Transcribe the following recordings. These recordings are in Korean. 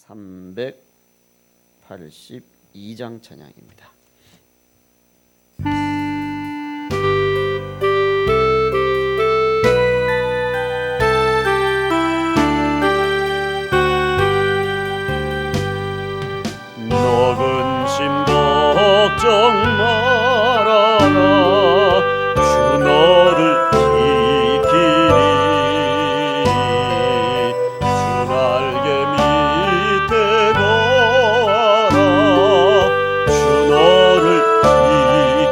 382장 찬양입니다. 너 근심 걱정 말아라. 주 너를 지키리. 주 날개 밑에 거하라. 주 너를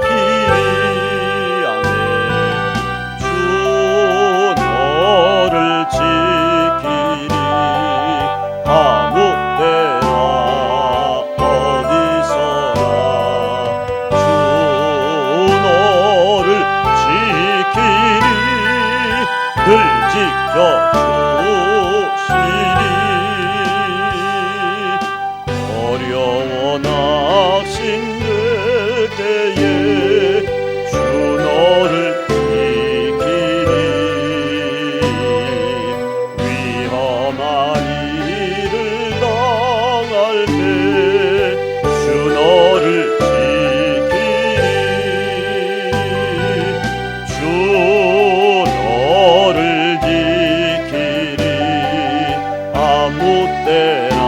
지키리. 아멘. 주 너를 지키리. 아무 때나 어디서나 주 너를 지키리. 늘 지켜주시리. 어려워 낙심될 때에 주 너를 지키리. 위험한 일을 당할 때 주 너를 지키리. 주 너를 지키리. 아무 때나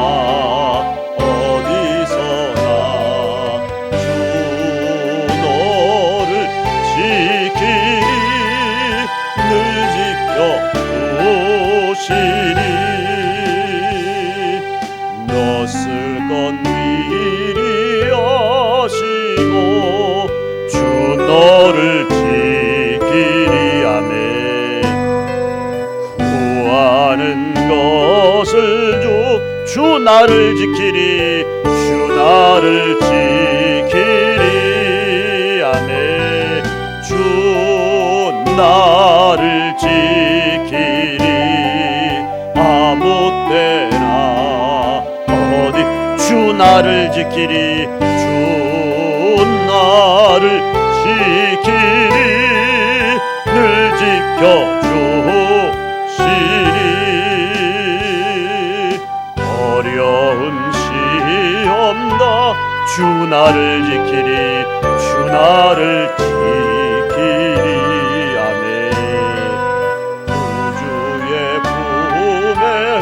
어디서나 주 너를 지키리. 늘 지켜주시리. 너 쓸 것 미리 아시고 주 너를 지키리. 아멘. 구하는 것을 주 나를 지키리. 주 나를 지키리. 아멘. 주 나를 지키리. 아무 때나 어디 주 나를 지키리. 주 나를 지키리. 늘 지켜주시리. 어려운 시험 다 주 나를 지키리. 주 나를 지키리. 아멘. 구주의 품에 가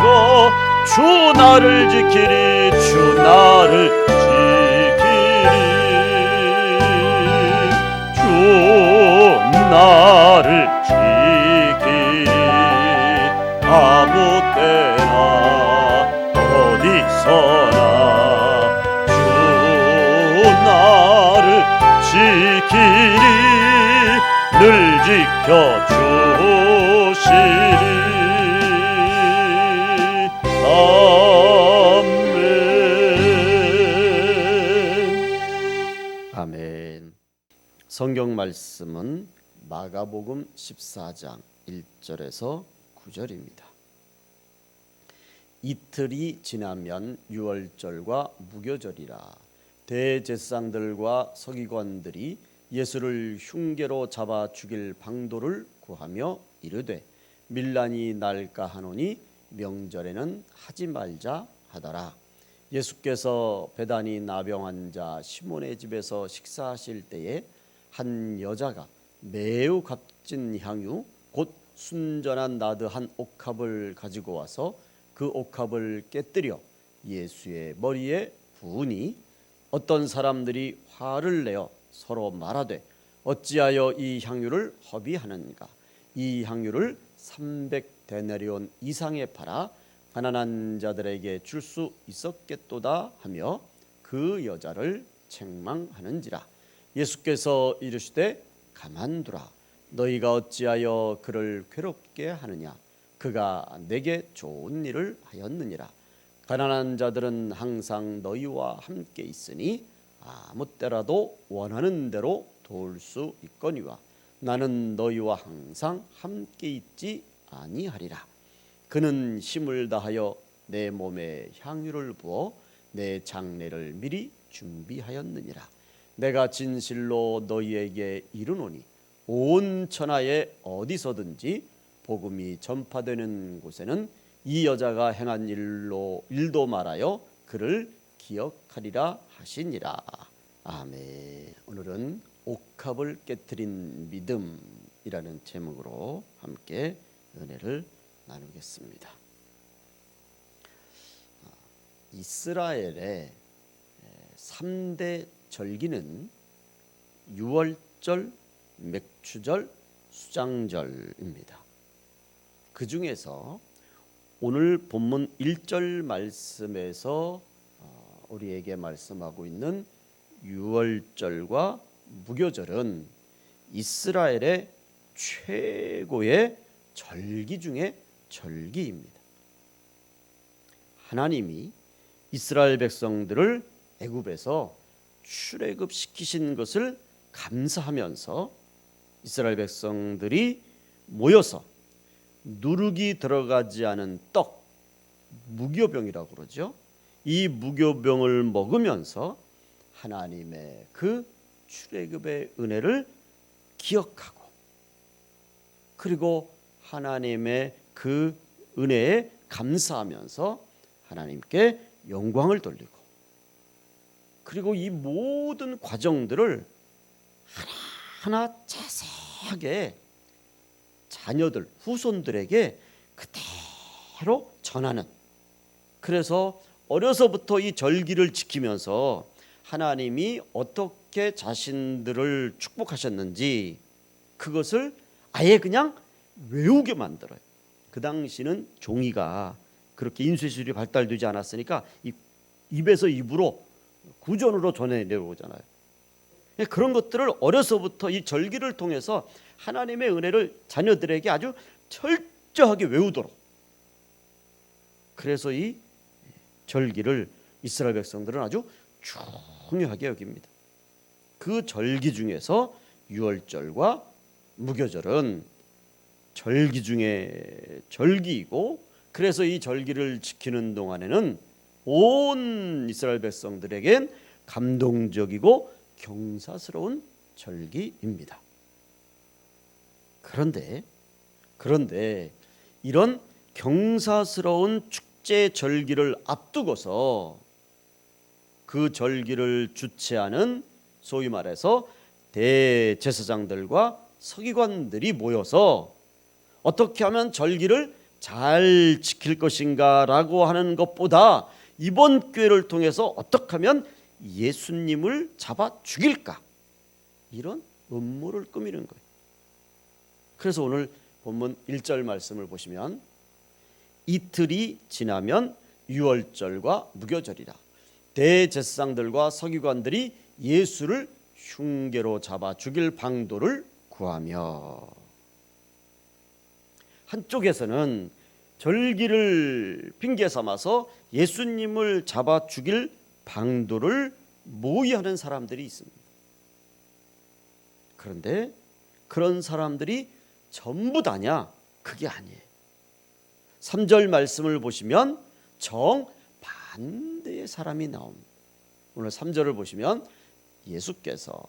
주 나를 지키리. 주 나를 지키리. 주 나를 지키리. 아무 때나 어디서나 주 나를 지키리. 늘 지켜주시리. 아멘. 성경 말씀은 마가복음 14장 1절에서 9절입니다. 이틀이 지나면 유월절과 무교절이라. 대제사장들과 서기관들이 예수를 흉계로 잡아 죽일 방도를 구하며 이르되 밀란이 날까 하노니 명절에는 하지 말자 하더라. 예수께서 베다니 나병 자 시몬의 집에서 식사하실 때에 한 여자가 매우 값진 향유 곧 순전한 나드 한 옥합을 가지고 와서 그 옥합을 깨뜨려 예수의 머리에 부으니 어떤 사람들이 화를 내어 서로 말하되 어찌하여 이 향유를 허비하는가. 이 향유를 300데나리온 이상에 팔아 가난한 자들에게 줄 수 있었겠도다 하며 그 여자를 책망하는지라. 예수께서 이르시되 가만두라. 너희가 어찌하여 그를 괴롭게 하느냐. 그가 내게 좋은 일을 하였느니라. 가난한 자들은 항상 너희와 함께 있으니 아무 때라도 원하는 대로 도울 수 있거니와 나는 너희와 항상 함께 있지 아니하리라. 그는 힘을 다하여 내 몸에 향유를 부어 내 장례를 미리 준비하였느니라. 내가 진실로 너희에게 이르노니 온 천하에 어디서든지 복음이 전파되는 곳에는 이 여자가 행한 일도 말하여 그를 기억하리라 하시니라. 아멘. 오늘은 옥합을 깨트린 믿음이라는 제목으로 함께 은혜를 나누겠습니다. 이스라엘의 3대 절기는 유월절, 맥추절, 수장절입니다. 그 중에서 오늘 본문 1절 말씀에서 우리에게 말씀하고 있는 유월절과 무교절은 이스라엘의 최고의 절기 중에 절기입니다. 하나님이 이스라엘 백성들을 애굽에서 출애굽시키신 것을 감사하면서 이스라엘 백성들이 모여서 누룩이 들어가지 않은 떡, 무교병이라고 그러죠. 이 무교병을 먹으면서 하나님의 그 출애굽의 은혜를 기억하고, 그리고 하나님의 그 은혜에 감사하면서 하나님께 영광을 돌리고, 그리고 이 모든 과정들을 하나하나 자세하게 자녀들, 후손들에게 그대로 전하는, 그래서 어려서부터 이 절기를 지키면서 하나님이 어떻게 자신들을 축복하셨는지 그것을 아예 그냥 외우게 만들어요. 그 당시는 종이가 그렇게 인쇄술이 발달되지 않았으니까 입에서 입으로 구전으로 전해내오잖아요. 그런 것들을 어려서부터 이 절기를 통해서 하나님의 은혜를 자녀들에게 아주 철저하게 외우도록, 그래서 이 절기를 이스라엘 백성들은 아주 중요하게 여깁니다. 그 절기 중에서 유월절과 무교절은 절기 중에 절기이고, 그래서 이 절기를 지키는 동안에는 온 이스라엘 백성들에겐 감동적이고 경사스러운 절기입니다. 그런데 이런 경사스러운 축제 절기를 앞두고서 그 절기를 주최하는 소위 말해서 대제사장들과 서기관들이 모여서 어떻게 하면 절기를 잘 지킬 것인가라고 하는 것보다 이번 기회를 통해서 어떻게 하면 예수님을 잡아 죽일까, 이런 음모를 꾸미는 거예요. 그래서 오늘 본문 1절 말씀을 보시면 이틀이 지나면 유월절과 무교절이라 대제사장들과 서기관들이 예수를 흉계로 잡아 죽일 방도를 구하며, 한쪽에서는 절기를 핑계 삼아서 예수님을 잡아 죽일 방도를 모의하는 사람들이 있습니다. 그런데 그런 사람들이 전부 다냐? 그게 아니에요. 3절 말씀을 보시면 정반대의 사람이 나옵니다. 오늘 3절을 보시면 예수께서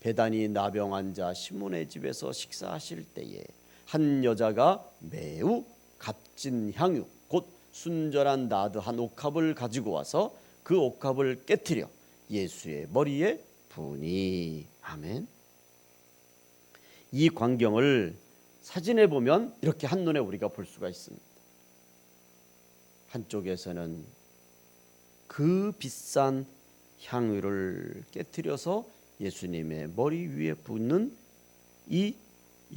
베다니 나병 환자 시몬의 집에서 식사하실 때에 한 여자가 매우 값진 향유 곧 순전한 나드 한 옥합을 가지고 와서 그 옥합을 깨트려 예수의 머리에 부으니. 아멘. 이 광경을 사진에 보면 이렇게 한눈에 우리가 볼 수가 있습니다. 한쪽에서는 그 비싼 향유를 깨트려서 예수님의 머리 위에 붓는 이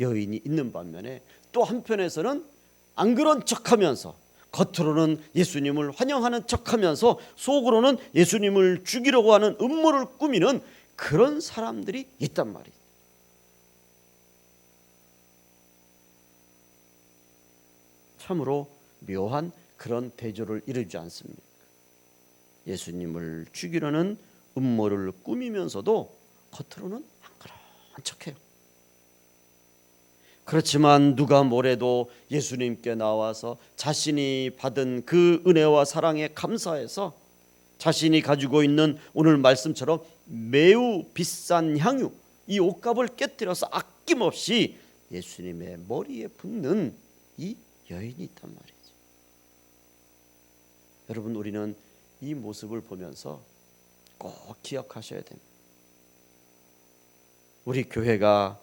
여인이 있는 반면에, 또 한편에서는 안 그런 척하면서 겉으로는 예수님을 환영하는 척하면서 속으로는 예수님을 죽이려고 하는 음모를 꾸미는 그런 사람들이 있단 말이에요. 참으로 묘한 그런 대조를 이루지 않습니까? 예수님을 죽이려는 음모를 꾸미면서도 겉으로는 안 그런 척해요. 그렇지만 누가 뭐래도 예수님께 나와서 자신이 받은 그 은혜와 사랑에 감사해서 자신이 가지고 있는 오늘 말씀처럼 매우 비싼 향유, 이 옷값을 깨뜨려서 아낌없이 예수님의 머리에 붓는 이 여인이 있단 말이죠. 여러분, 우리는 이 모습을 보면서 꼭 기억하셔야 됩니다. 우리 교회가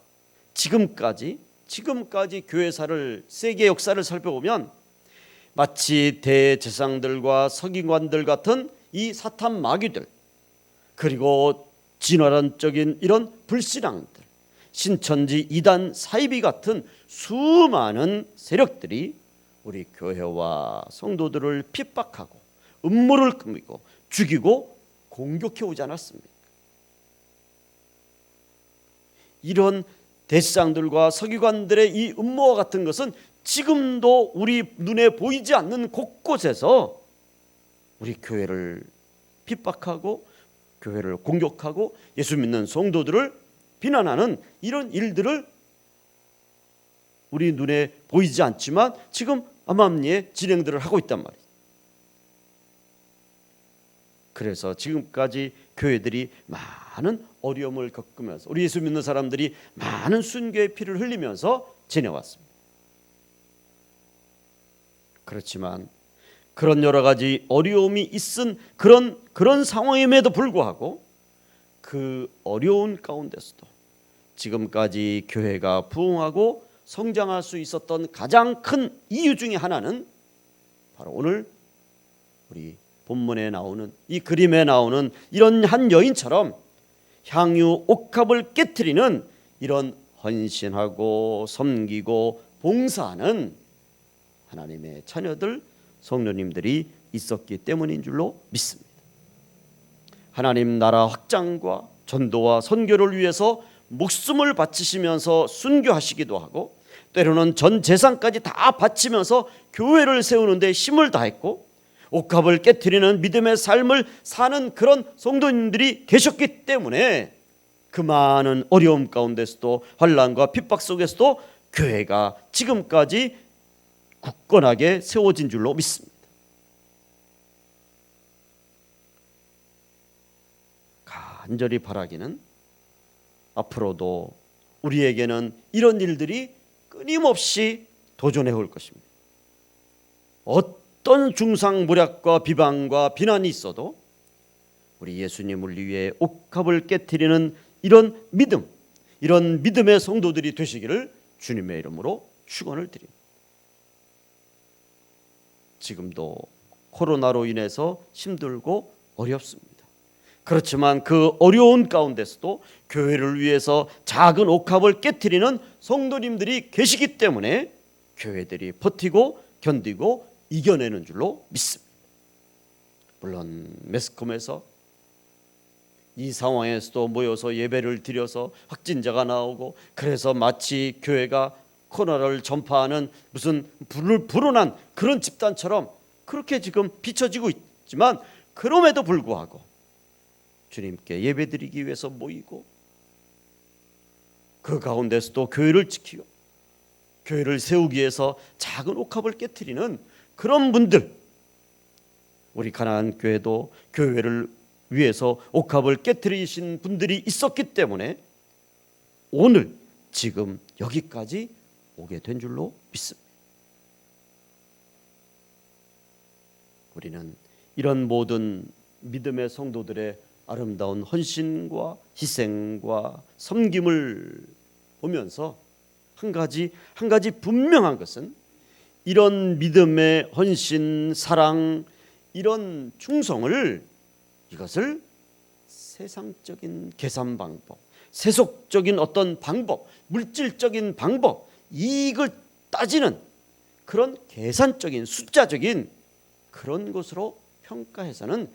지금까지 교회사를, 세계 역사를 살펴보면 마치 대제사장들과 서기관들 같은 이 사탄 마귀들, 그리고 진화론적인 이런 불신앙들, 신천지 이단 사이비 같은 수많은 세력들이 우리 교회와 성도들을 핍박하고 음모를 꾸미고 죽이고 공격해 오지 않았습니까? 이런 대제사장들과 서기관들의 이 음모와 같은 것은 지금도 우리 눈에 보이지 않는 곳곳에서 우리 교회를 핍박하고 교회를 공격하고 예수 믿는 성도들을 비난하는 이런 일들을 우리 눈에 보이지 않지만 지금 암암리에 진행들을 하고 있단 말이에요. 그래서 지금까지 교회들이 많은 어려움을 겪으면서, 우리 예수 믿는 사람들이 많은 순교의 피를 흘리면서 지내왔습니다. 그렇지만 그런 여러 가지 어려움이 있은 그런 상황임에도 불구하고 그 어려운 가운데서도 지금까지 교회가 부흥하고 성장할 수 있었던 가장 큰 이유 중에 하나는 바로 오늘 우리 본문에 나오는, 이 그림에 나오는 이런 한 여인처럼 향유 옥합을 깨트리는 이런 헌신하고 섬기고 봉사하는 하나님의 자녀들, 성도님들이 있었기 때문인 줄로 믿습니다. 하나님 나라 확장과 전도와 선교를 위해서 목숨을 바치시면서 순교하시기도 하고, 때로는 전 재산까지 다 바치면서 교회를 세우는 데 힘을 다했고, 옥합을 깨트리는 믿음의 삶을 사는 그런 성도님들이 계셨기 때문에 그 많은 어려움 가운데서도, 환난과 핍박 속에서도 교회가 지금까지 굳건하게 세워진 줄로 믿습니다. 간절히 바라기는 앞으로도 우리에게는 이런 일들이 끊임없이 도전해 올 것입니다. 어떤 중상모략과 비방과 비난이 있어도 우리 예수님을 위해 옥합을 깨트리는 이런 믿음, 이런 믿음의 성도들이 되시기를 주님의 이름으로 축원을 드립니다. 지금도 코로나로 인해서 힘들고 어렵습니다. 그렇지만 그 어려운 가운데서도 교회를 위해서 작은 옥합을 깨트리는 성도님들이 계시기 때문에 교회들이 버티고 견디고 이겨내는 줄로 믿습니다. 물론 매스컴에서 이 상황에서도 모여서 예배를 드려서 확진자가 나오고, 그래서 마치 교회가 코로나를 전파하는 무슨 불운한 그런 집단처럼 그렇게 지금 비춰지고 있지만, 그럼에도 불구하고 주님께 예배드리기 위해서 모이고, 그 가운데서도 교회를 지키고 교회를 세우기 위해서 작은 옥합을 깨트리는 그런 분들, 우리 가나안 교회도 교회를 위해서 옥합을 깨트리신 분들이 있었기 때문에 오늘 지금 여기까지 오게 된 줄로 믿습니다. 우리는 이런 모든 믿음의 성도들의 아름다운 헌신과 희생과 섬김을 보면서 한 가지 분명한 것은, 이런 믿음의 헌신, 사랑, 이런 충성을, 이것을 세상적인 계산 방법, 세속적인 어떤 방법, 물질적인 방법, 이익을 따지는 그런 계산적인 숫자적인 그런 것으로 평가해서는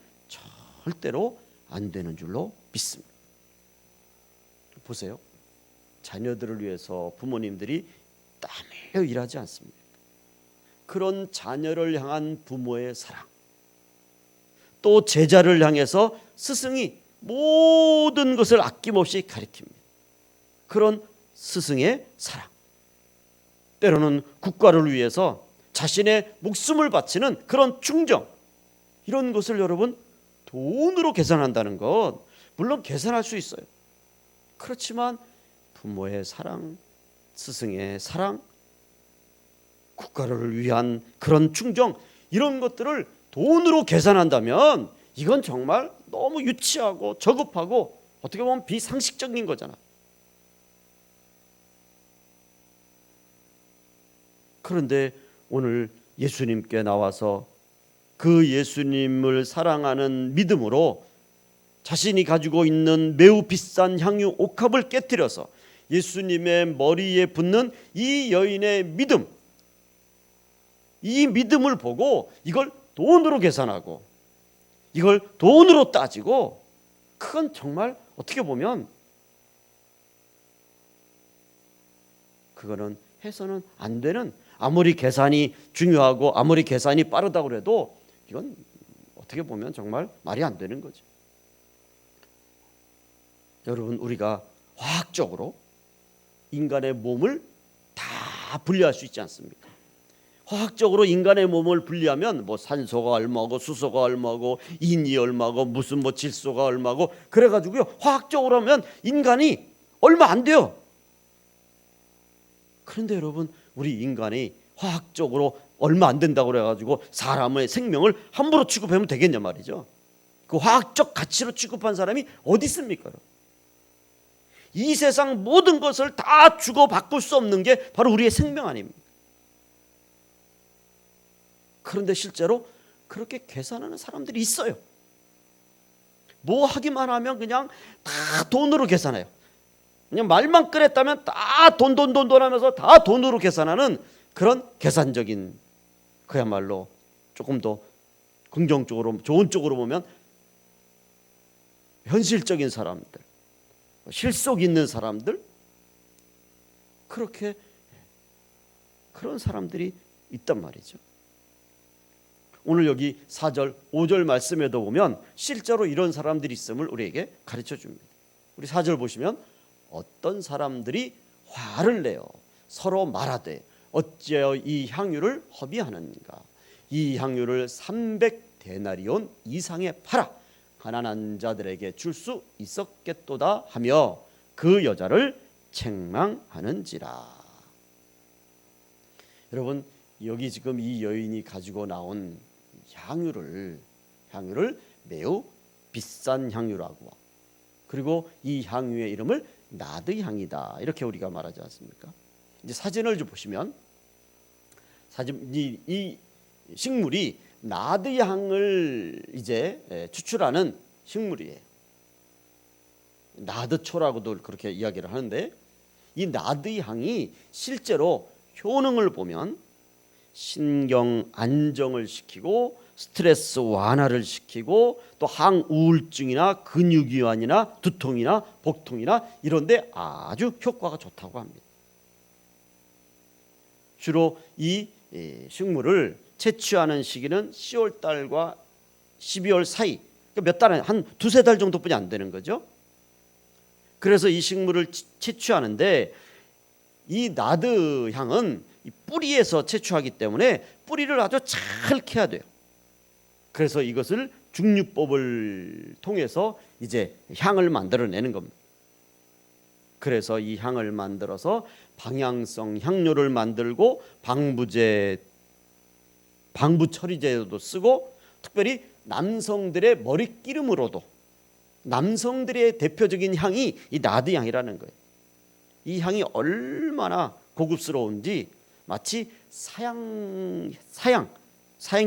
절대로 안 되는 줄로 믿습니다. 보세요. 자녀들을 위해서 부모님들이 땀 흘려 일하지 않습니까? 그런 자녀를 향한 부모의 사랑, 또 제자를 향해서 스승이 모든 것을 아낌없이 가르칩니다. 그런 스승의 사랑, 때로는 국가를 위해서 자신의 목숨을 바치는 그런 충정, 이런 것을 여러분 돈으로 계산한다는 것, 물론 계산할 수 있어요. 그렇지만 부모의 사랑, 스승의 사랑, 국가를 위한 그런 충정, 이런 것들을 돈으로 계산한다면 이건 정말 너무 유치하고 저급하고 어떻게 보면 비상식적인 거잖아. 그런데 오늘 예수님께 나와서 그 예수님을 사랑하는 믿음으로 자신이 가지고 있는 매우 비싼 향유 옥합을 깨뜨려서 예수님의 머리에 붓는 이 여인의 믿음, 이 믿음을 보고 이걸 돈으로 계산하고 이걸 돈으로 따지고, 그건 정말 어떻게 보면 그거는 해서는 안 되는, 아무리 계산이 중요하고 아무리 계산이 빠르다고 해도 이건 어떻게 보면 정말 말이 안 되는 거죠. 여러분, 우리가 화학적으로 인간의 몸을 다 분리할 수 있지 않습니까? 화학적으로 인간의 몸을 분리하면 뭐 산소가 얼마고 수소가 얼마고 인이 얼마고 무슨 뭐 질소가 얼마고 그래가지고요, 화학적으로 하면 인간이 얼마 안 돼요. 그런데 여러분, 우리 인간이 화학적으로 얼마 안 된다고 그래가지고 사람의 생명을 함부로 취급하면 되겠냐 말이죠. 그 화학적 가치로 취급한 사람이 어디 있습니까? 이 세상 모든 것을 다 주고 바꿀 수 없는 게 바로 우리의 생명 아닙니까? 그런데 실제로 그렇게 계산하는 사람들이 있어요. 뭐 하기만 하면 그냥 다 돈으로 계산해요. 그냥 말만 꺼냈다면 다 돈 하면서 다 돈으로 계산하는 그런 계산적인, 그야말로 조금 더 긍정적으로 좋은 쪽으로 보면 현실적인 사람들, 실속 있는 사람들, 그렇게 그런 사람들이 있단 말이죠. 오늘 여기 4절 5절 말씀에도 보면 실제로 이런 사람들이 있음을 우리에게 가르쳐 줍니다. 우리 4절 보시면 어떤 사람들이 화를 내어 서로 말하되 어찌하여 이 향유를 허비하는가. 이 향유를 300데나리온 이상에 팔아 가난한 자들에게 줄 수 있었겠도다 하며 그 여자를 책망하는지라. 여러분, 여기 지금 이 여인이 가지고 나온 향유를 매우 비싼 향유라고, 그리고 이 향유의 이름을 나드 향이다, 이렇게 우리가 말하지 않습니까? 이제 사진을 좀 보시면 이 식물이 나드 향을 이제 추출하는 식물이에요. 나드초라고도 그렇게 이야기를 하는데, 이 나드 향이 실제로 효능을 보면 신경 안정을 시키고 스트레스 완화를 시키고 또 항우울증이나 근육이완이나 두통이나 복통이나 이런 데 아주 효과가 좋다고 합니다. 주로 이 식물을 채취하는 시기는 10월 달과 12월 사이, 몇 달에 한 두세 달 정도뿐이 안 되는 거죠. 그래서 이 식물을 채취하는데 이 나드 향은 이 뿌리에서 채취하기 때문에 뿌리를 아주 잘 캐야 돼요. 그래서 이것을 중류법을 통해서 이제 향을 만들어내는 겁니다. 그래서 이 향을 만들어서 방향성 향료를 만들고 방부 처리제도 쓰고, 특별히 남성들의 머리 기름으로도, 남성들의 대표적인 향이 이 나드 향이라는 거예요. 이 향이 얼마나 고급스러운지 마치 사양이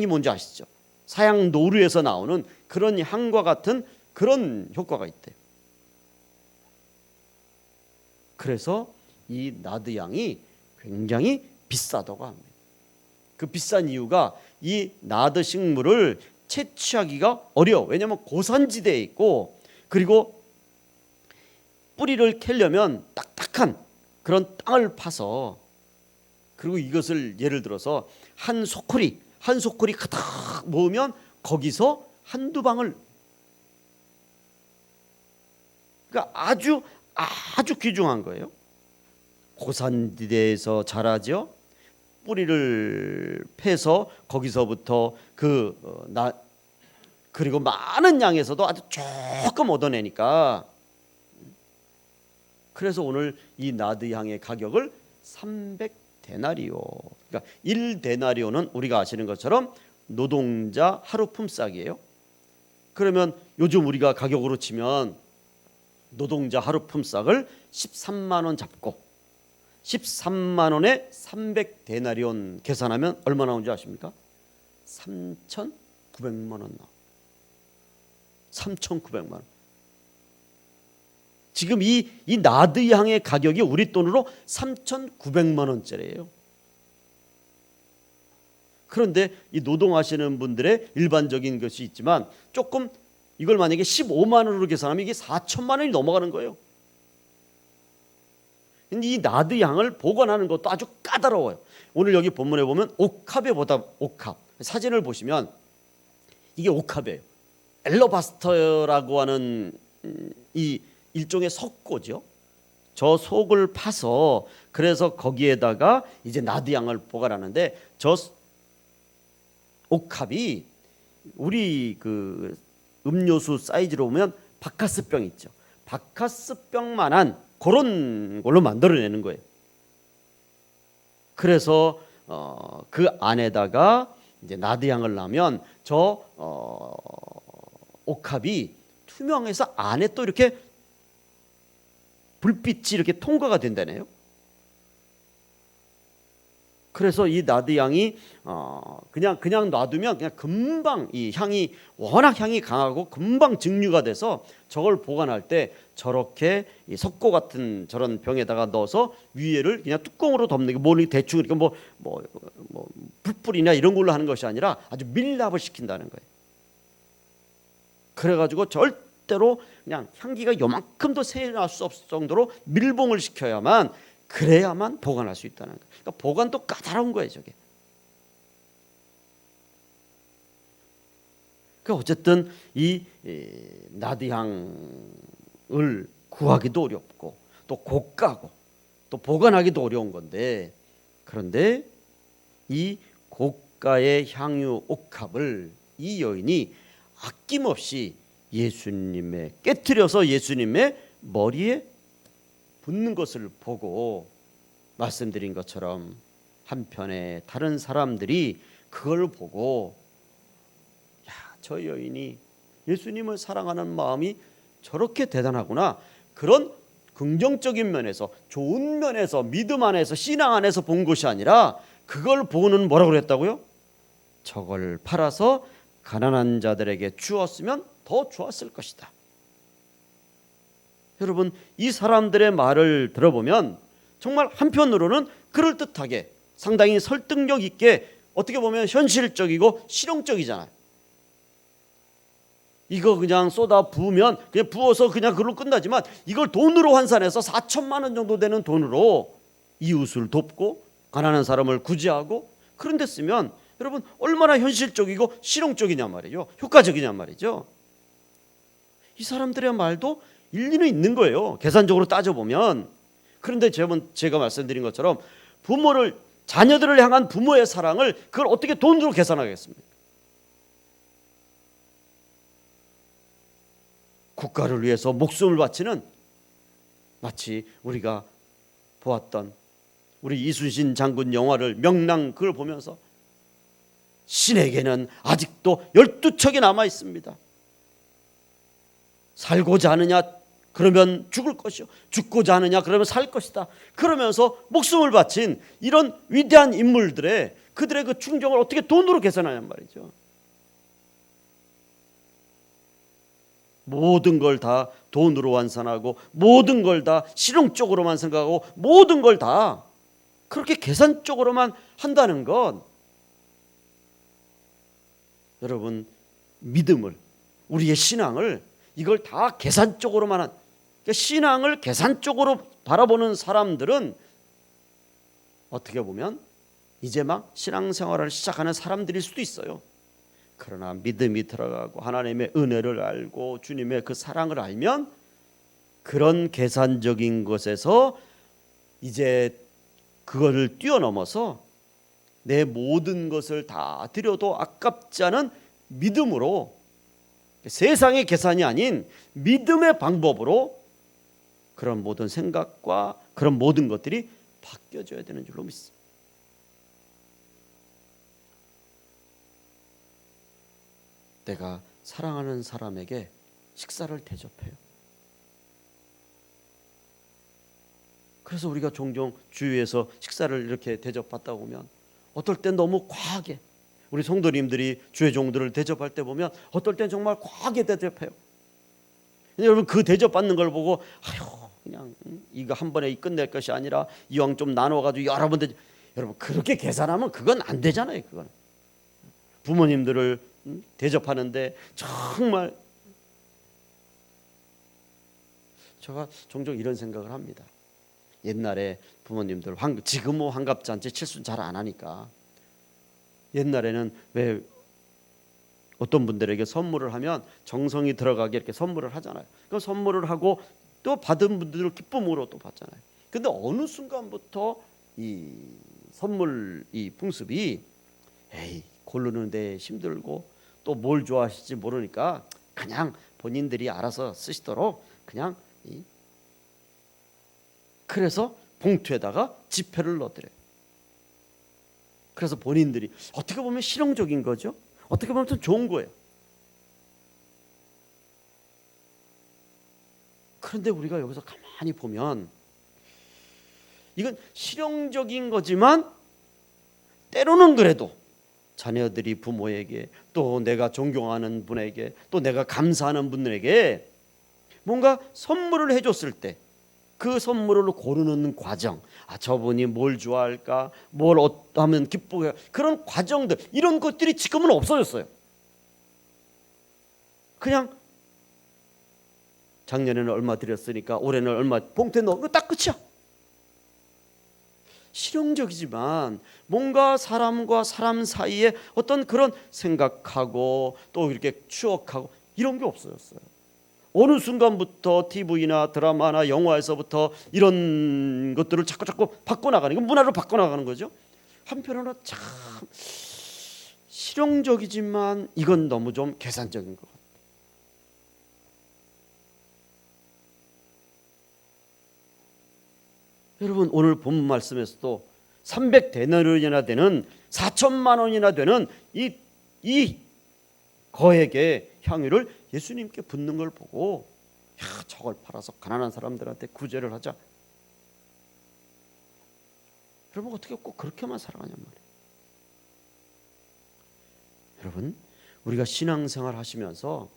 뭔지 아시죠? 사양 노루에서 나오는 그런 향과 같은 그런 효과가 있대요. 그래서 이 나드 향이 굉장히 비싸다고 합니다. 그 비싼 이유가 이 나드 식물을 채취하기가 어려워. 왜냐하면 고산지대에 있고, 그리고 뿌리를 캐려면 딱딱한 그런 땅을 파서, 그리고 이것을 예를 들어서 한 소쿠리 가득 모으면 거기서 한두 방울, 그러니까 아주 귀중한 거예요. 고산지대에서 자라죠. 뿌리를 패서 거기서부터 그리고 많은 양에서도 아주 조금 얻어내니까, 그래서 오늘 이 나드 향의 가격을 300데나리오, 그러니까 1데나리오는 우리가 아시는 것처럼 노동자 하루 품삯이에요. 그러면 요즘 우리가 가격으로 치면 노동자 하루 품삯을 13만 원 잡고 13만 원에 300데나리온 계산하면 얼마 나오는지 아십니까? 3,900만 원 나와. 3,900만 원. 지금 이 나드 양의 가격이 우리 돈으로 3,900만 원짜리예요. 그런데 이 노동하시는 분들의 일반적인 것이 있지만 조금 이걸 만약에 15만 원으로 계산하면 이게 4천만 원이 넘어가는 거예요. 근데 이 나드 양을 보관하는 것도 아주 까다로워요. 오늘 여기 본문에 보면 옥합에 보다 옥합 사진을 보시면 이게 옥합이에요. 엘러바스터라고 하는 이 일종의 석고죠. 저 속을 파서 그래서 거기에다가 이제 나드 양을 보관하는데 저 옥합이 우리 그 음료수 사이즈로 보면 바카스병 있죠. 바카스병만한 그런 걸로 만들어내는 거예요. 그래서 그 안에다가 이제 나드향을 넣으면 저 옥합이 투명해서 안에 또 이렇게 불빛이 이렇게 통과가 된다네요. 그래서 이 나드향이 그냥 놔두면 그냥 금방 이 향이 워낙 향이 강하고 금방 증류가 돼서 저걸 보관할 때 저렇게 이 석고 같은 저런 병에다가 넣어서 위에를 그냥 뚜껑으로 덮는 게 뭐니 대충 이렇게 뭐 숯불이나 이런 걸로 하는 것이 아니라 아주 밀랍을 시킨다는 거예요. 그래가지고 절대로 그냥 향기가 요만큼도 새어날 수 없을 정도로 밀봉을 시켜야만 그래야만 보관할 수 있다는 거예요. 그러니까 보관도 까다로운 거예요, 저게. 그러니까 어쨌든 이 나드향을 구하기도 어렵고 또 고가고 또 보관하기도 어려운 건데, 그런데 이 고가의 향유 옥합을 이 여인이 아낌없이 예수님의 깨트려서 예수님의 머리에 붓는 것을 보고 말씀드린 것처럼 한편에 다른 사람들이 그걸 보고 야, 저 여인이 예수님을 사랑하는 마음이 저렇게 대단하구나, 그런 긍정적인 면에서 좋은 면에서 믿음 안에서 신앙 안에서 본 것이 아니라 그걸 보고는 뭐라고 그랬다고요? 저걸 팔아서 가난한 자들에게 주었으면 더 좋았을 것이다. 여러분, 이 사람들의 말을 들어보면 정말 한편으로는 그럴듯하게 상당히 설득력 있게 어떻게 보면 현실적이고 실용적이잖아요. 이거 그냥 쏟아 부으면 그냥 부어서 그냥 그걸로 끝나지만 이걸 돈으로 환산해서 4천만 원 정도 되는 돈으로 이웃을 돕고 가난한 사람을 구제하고 그런 데 쓰면 여러분 얼마나 현실적이고 실용적이냐 말이죠. 효과적이냐 말이죠. 이 사람들의 말도 일리는 있는 거예요, 계산적으로 따져보면. 그런데 제가 말씀드린 것처럼 자녀들을 향한 부모의 사랑을 그걸 어떻게 돈으로 계산하겠습니까? 국가를 위해서 목숨을 바치는, 마치 우리가 보았던 우리 이순신 장군 영화를 명랑 그걸 보면서 신에게는 아직도 12척이 남아 있습니다. 살고자 하느냐 그러면 죽을 것이요, 죽고자 하느냐 그러면 살 것이다. 그러면서 목숨을 바친 이런 위대한 인물들의 그들의 그 충정을 어떻게 돈으로 계산하냔 말이죠. 모든 걸 다 돈으로 환산하고 모든 걸 다 실용적으로만 생각하고 모든 걸 다 그렇게 계산적으로만 한다는 건, 여러분 믿음을, 우리의 신앙을 이걸 다 계산적으로만 한, 그러니까 신앙을 계산적으로 바라보는 사람들은 어떻게 보면 이제 막 신앙생활을 시작하는 사람들일 수도 있어요. 그러나 믿음이 들어가고 하나님의 은혜를 알고 주님의 그 사랑을 알면 그런 계산적인 것에서 이제 그거를 뛰어넘어서 내 모든 것을 다 드려도 아깝지 않은 믿음으로, 세상의 계산이 아닌 믿음의 방법으로 그런 모든 생각과 그런 모든 것들이 바뀌어져야 되는 줄로 믿습니다. 내가 사랑하는 사람에게 식사를 대접해요. 그래서 우리가 종종 주위에서 식사를 이렇게 대접받다 보면 어떨 땐 너무 과하게, 우리 성도님들이 주의 종들을 대접할 때 보면 어떨 땐 정말 과하게 대접해요. 여러분 그 대접받는 걸 보고 아유 그냥 이거 한 번에 끝낼 것이 아니라 이왕 좀 나눠가지고 여러 번 여러분 그렇게 계산하면 그건 안 되잖아요. 그건 부모님들을 대접하는데 정말 제가 종종 이런 생각을 합니다. 옛날에 부모님들 지금은 환갑잔치 칠순 잘 안 하니까 옛날에는 왜 어떤 분들에게 선물을 하면 정성이 들어가게 이렇게 선물을 하잖아요. 그 선물을 하고 또 받은 분들을 기쁨으로 또 받잖아요. 근데 어느 순간부터 이 선물 이 풍습이 에이 고르는데 힘들고 또 뭘 좋아하실지 모르니까 그냥 본인들이 알아서 쓰시도록 그냥 그래서 봉투에다가 지폐를 넣어드려요. 그래서 본인들이 어떻게 보면 실용적인 거죠. 어떻게 보면 좀 좋은 거예요. 그런데 우리가 여기서 가만히 보면 이건 실용적인 거지만 때로는 그래도 자녀들이 부모에게 또 내가 존경하는 분에게 또 내가 감사하는 분들에게 뭔가 선물을 해줬을 때 그 선물을 고르는 과정, 저분이 뭘 좋아할까, 뭘 하면 기쁘게, 그런 과정들, 이런 것들이 지금은 없어졌어요. 그냥 작년에는 얼마 드렸으니까 올해는 얼마 봉투에 넣어, 딱 끝이야. 실용적이지만 뭔가 사람과 사람 사이에 어떤 그런 생각하고 또 이렇게 추억하고 이런 게 없어졌어요. 어느 순간부터 TV나 드라마나 영화에서부터 이런 것들을 자꾸 바꿔나가는, 이건 문화로 바꿔나가는 거죠. 한편으로는 참 실용적이지만 이건 너무 좀 계산적인 것 같아요. 여러분 오늘 본문 말씀에서도 300데나리온이나 되는 4천만 원이나 되는 이 거액의 향유를 예수님께 붓는 걸 보고 저걸 팔아서 가난한 사람들한테 구제를 하자. 여러분 어떻게 꼭 그렇게만 살아가냔 말이에요. 여러분 우리가 신앙생활 하시면서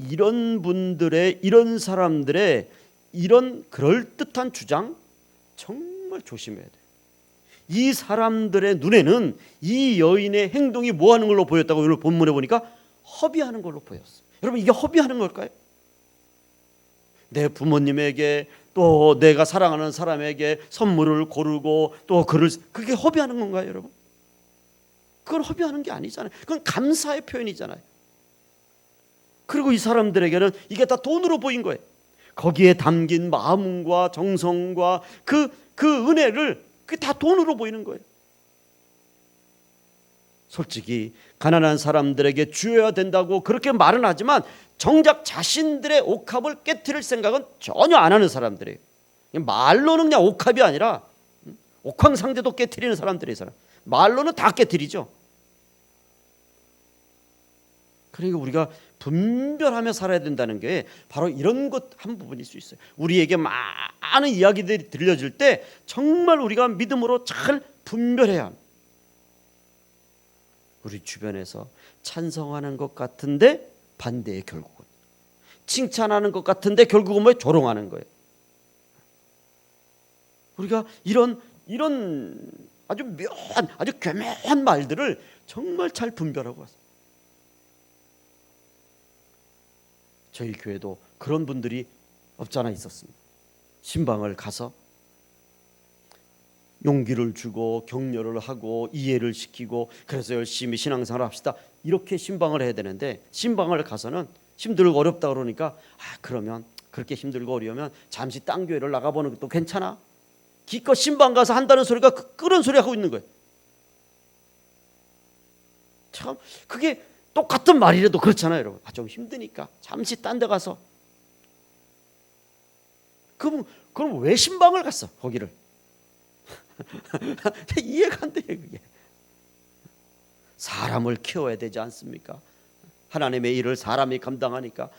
이런 분들의, 이런 사람들의 이런 그럴듯한 주장 정말 조심해야 돼요. 이 사람들의 눈에는 이 여인의 행동이 뭐 하는 걸로 보였다고 오늘 본문에 보니까 허비하는 걸로 보였어요. 여러분 이게 허비하는 걸까요? 내 부모님에게 또 내가 사랑하는 사람에게 선물을 고르고 또 그게 허비하는 건가요, 여러분? 그건 허비하는 게 아니잖아요. 그건 감사의 표현이잖아요. 그리고 이 사람들에게는 이게 다 돈으로 보인 거예요. 거기에 담긴 마음과 정성과 그 은혜를 그게 다 돈으로 보이는 거예요. 솔직히 가난한 사람들에게 주어야 된다고 그렇게 말은 하지만 정작 자신들의 옥합을 깨트릴 생각은 전혀 안 하는 사람들이에요. 말로는 그냥 옥합이 아니라 옥황상제도 깨트리는 사람들이 있어요. 말로는 다 깨트리죠. 그러니까 우리가 분별하며 살아야 된다는 게 바로 이런 것 한 부분일 수 있어요. 우리에게 많은 이야기들이 들려질 때 정말 우리가 믿음으로 잘 분별해야 합니다. 우리 주변에서 찬성하는 것 같은데 반대에 결국은 칭찬하는 것 같은데 결국은 뭐 조롱하는 거예요. 우리가 이런 아주 묘한 아주 교묘한 말들을 정말 잘 분별하고 왔어요. 저희 교회도 그런 분들이 없잖아 있었습니다. 신방을 가서 용기를 주고 격려를 하고 이해를 시키고 그래서 열심히 신앙생활을 합시다 이렇게 신방을 해야 되는데 신방을 가서는 힘들고 어렵다 그러니까 그러면 그렇게 힘들고 어려우면 잠시 딴 교회를 나가보는 것도 괜찮아. 기껏 신방 가서 한다는 소리가 그런 소리 하고 있는 거예요. 참 그게 똑같은 말이라도 그렇잖아요, 여러분. 좀 힘드니까 잠시 딴 데 가서. 그럼 왜 신방을 갔어? 거기를. 이해가 안 돼요, 그게. 사람을 키워야 되지 않습니까? 하나님의 일을 사람이 감당하니까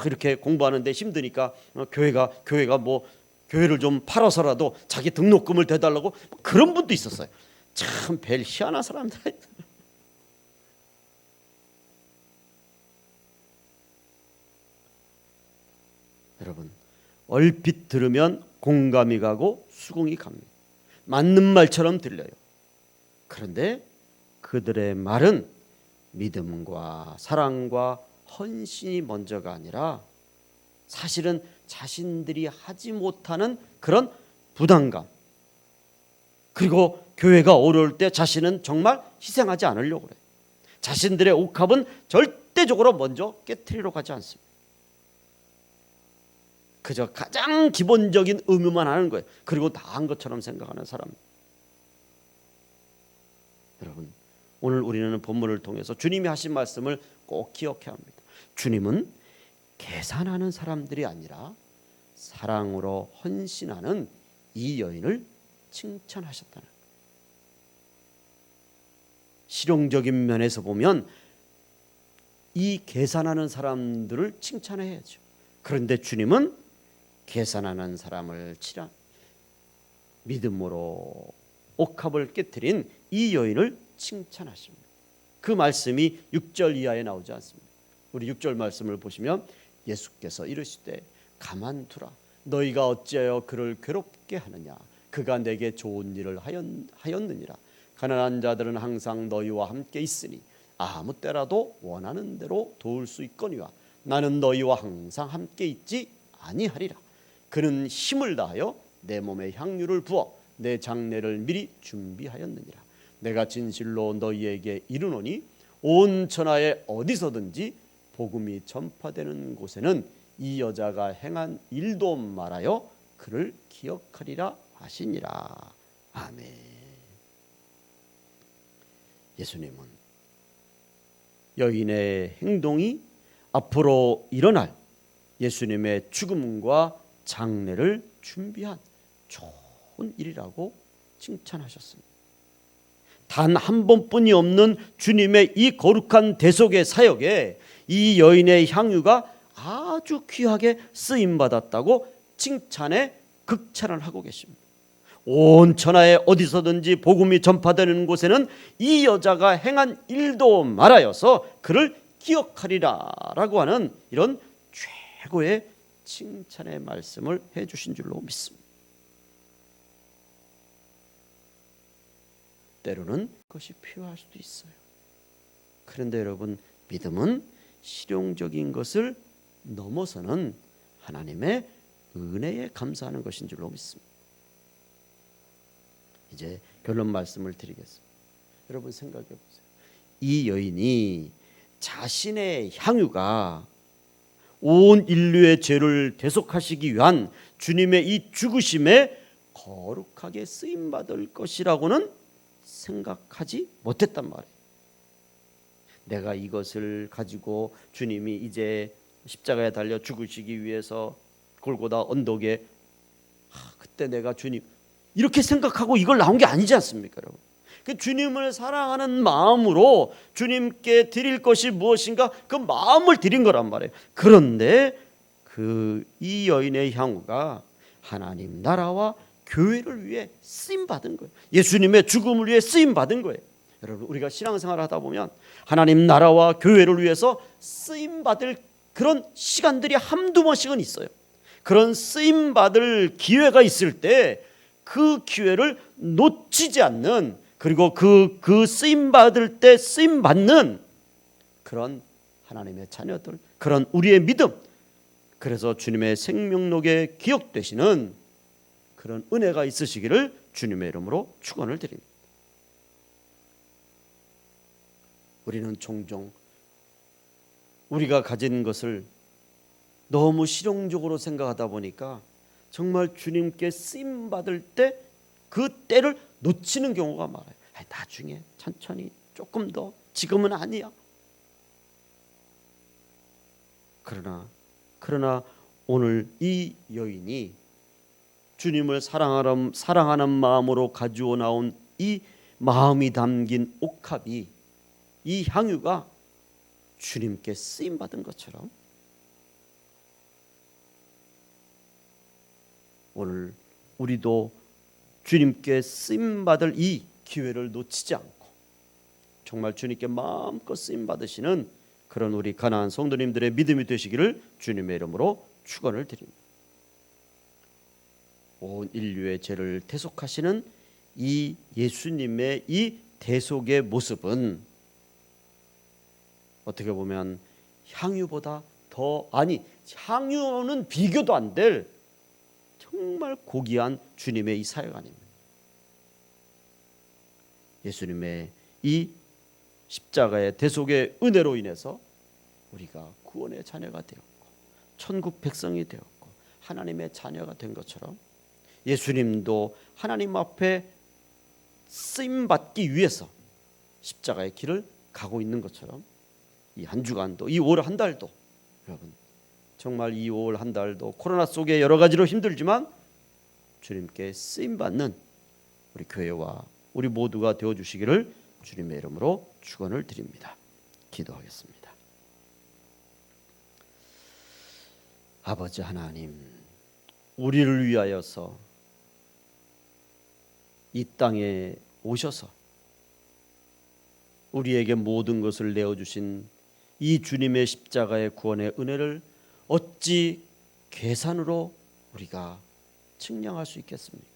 이렇게 공부하는데 힘드니까 교회가 뭐 교회를 좀 팔아서라도 자기 등록금을 대달라고 그런 분도 있었어요. 참 별 희한한 사람들. 여러분, 얼핏 들으면 공감이 가고 수긍이 갑니다. 맞는 말처럼 들려요. 그런데 그들의 말은 믿음과 사랑과 헌신이 먼저가 아니라 사실은 자신들이 하지 못하는 그런 부담감, 그리고 교회가 어려울 때 자신은 정말 희생하지 않으려고 그래요. 자신들의 옥합은 절대적으로 먼저 깨트리러 가지 않습니다. 그저 가장 기본적인 의무만 하는 거예요. 그리고 나은 것처럼 생각하는 사람. 여러분, 오늘 우리는 본문을 통해서 주님이 하신 말씀을 꼭 기억해야 합니다. 주님은 계산하는 사람들이 아니라 사랑으로 헌신하는 이 여인을 칭찬하셨다는 거예요. 실용적인 면에서 보면 이 계산하는 사람들을 칭찬해야죠. 그런데 주님은 계산하는 사람을 믿음으로 옥합을 깨트린 이 여인을 칭찬하십니다. 그 말씀이 6절 이하에 나오지 않습니다. 우리 6절 말씀을 보시면 예수께서 이르시되 가만두라, 너희가 어찌하여 그를 괴롭게 하느냐, 그가 내게 좋은 일을 하였느니라. 가난한 자들은 항상 너희와 함께 있으니 아무 때라도 원하는 대로 도울 수 있거니와 나는 너희와 항상 함께 있지 아니하리라. 그는 힘을 다하여 내 몸에 향유를 부어 내 장례를 미리 준비하였느니라. 내가 진실로 너희에게 이르노니 온 천하에 어디서든지 복음이 전파되는 곳에는 이 여자가 행한 일도 말하여 그를 기억하리라 하시니라. 아멘. 예수님은 여인의 행동이 앞으로 일어날 예수님의 죽음과 장례를 준비한 좋은 일이라고 칭찬하셨습니다. 단 한 번뿐이 없는 주님의 이 거룩한 대속의 사역에 이 여인의 향유가 아주 귀하게 쓰임받았다고 칭찬에 극찬을 하고 계십니다. 온 천하에 어디서든지 복음이 전파되는 곳에는 이 여자가 행한 일도 말하여서 그를 기억하리라 라고 하는 이런 최고의 칭찬의 말씀을 해주신 줄로 믿습니다. 때로는 그것이 필요할 수도 있어요. 그런데 여러분, 믿음은 실용적인 것을 넘어서는 하나님의 은혜에 감사하는 것인 줄로 믿습니다. 이제 결론 말씀을 드리겠습니다. 여러분 생각해 보세요. 이 여인이 자신의 향유가 온 인류의 죄를 대속하시기 위한 주님의 이 죽으심에 거룩하게 쓰임받을 것이라고는 생각하지 못했단 말이에요. 내가 이것을 가지고 주님이 이제 십자가에 달려 죽으시기 위해서 골고다 언덕에 그때 내가 주님 이렇게 생각하고 이걸 나온 게 아니지 않습니까, 여러분? 그 주님을 사랑하는 마음으로 주님께 드릴 것이 무엇인가 그 마음을 드린 거란 말이에요. 그런데 이 여인의 향후가 하나님 나라와 교회를 위해 쓰임 받은 거예요. 예수님의 죽음을 위해 쓰임 받은 거예요. 여러분, 우리가 신앙생활을 하다 보면 하나님 나라와 교회를 위해서 쓰임 받을 그런 시간들이 한두 번씩은 있어요. 그런 쓰임 받을 기회가 있을 때 그 기회를 놓치지 않는, 그리고 그 쓰임 받을 때 쓰임 받는 그런 하나님의 자녀들, 그런 우리의 믿음, 그래서 주님의 생명록에 기억되시는 그런 은혜가 있으시기를 주님의 이름으로 축원을 드립니다. 우리는 종종 우리가 가진 것을 너무 실용적으로 생각하다 보니까 정말 주님께 쓰임 받을 때 그 때를 놓치는 경우가 많아요. 나중에 천천히 조금 더, 지금은 아니야. 그러나 오늘 이 여인이 주님을 사랑하는 마음으로 가지고 나온 이 마음이 담긴 옥합이, 이 향유가 주님께 쓰임 받은 것처럼 오늘 우리도 주님께 쓰임 받을 이 기회를 놓치지 않고 정말 주님께 마음껏 쓰임 받으시는 그런 우리 가나안 성도님들의 믿음이 되시기를 주님의 이름으로 축원을 드립니다. 온 인류의 죄를 대속하시는 이 예수님의 이 대속의 모습은 어떻게 보면 향유보다 향유는 비교도 안 될 정말 고귀한 주님의 이 사역 아닙니다. 예수님의 이 십자가의 대속의 은혜로 인해서 우리가 구원의 자녀가 되었고 천국 백성이 되었고 하나님의 자녀가 된 것처럼 예수님도 하나님 앞에 쓰임 받기 위해서 십자가의 길을 가고 있는 것처럼 이 한 주간도 이 올 한 달도 여러분 정말 이 올 한 달도 코로나 속에 여러 가지로 힘들지만 주님께 쓰임 받는 우리 교회와 우리 모두가 되어 주시기를 주님의 이름으로 축원을 드립니다. 기도하겠습니다. 아버지 하나님, 우리를 위하여서 이 땅에 오셔서 우리에게 모든 것을 내어주신 이 주님의 십자가의 구원의 은혜를 어찌 계산으로 우리가 측량할 수 있겠습니까?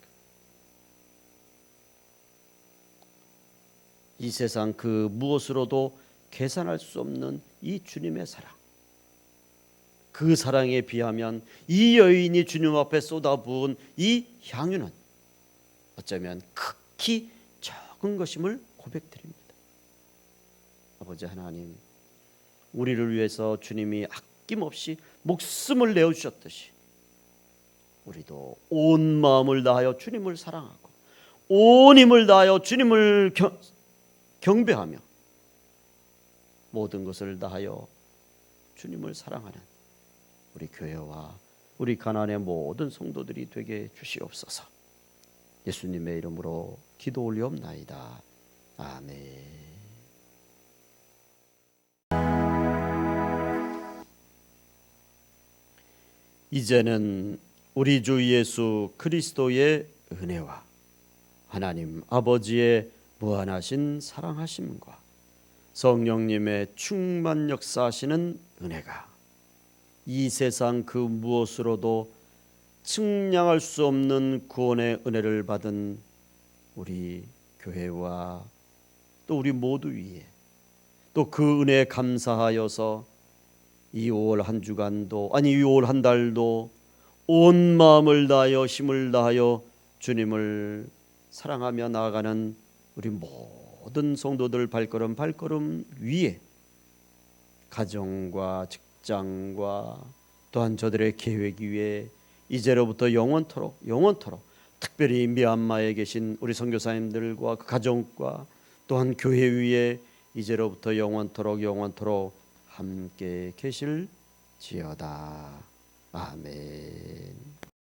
이 세상 그 무엇으로도 계산할 수 없는 이 주님의 사랑, 그 사랑에 비하면 이 여인이 주님 앞에 쏟아부은 이 향유는 어쩌면 극히 적은 것임을 고백드립니다. 아버지 하나님, 우리를 위해서 주님이 아낌없이 목숨을 내어주셨듯이 우리도 온 마음을 다하여 주님을 사랑하고 온 힘을 다하여 주님을 경배하며 모든 것을 다하여 주님을 사랑하는 우리 교회와 우리 가나안의 모든 성도들이 되게 주시옵소서. 예수님의 이름으로 기도 올리옵나이다. 아멘. 이제는 우리 주 예수 그리스도의 은혜와 하나님 아버지의 무한하신 사랑하심과 성령님의 충만 역사하시는 은혜가 이 세상 그 무엇으로도 측량할 수 없는 구원의 은혜를 받은 우리 교회와 또 우리 모두 위에 또 그 은혜에 감사하여서 이 5월 한 주간도 이 5월 한 달도 온 마음을 다하여 힘을 다하여 주님을 사랑하며 나아가는 우리 모든 성도들 발걸음 위에 가정과 직장과 또한 저들의 계획 위에 이제로부터 영원토록 특별히 미얀마에 계신 우리 선교사님들과 그 가정과 또한 교회 위에 이제로부터 영원토록 함께 계실지어다. 아멘.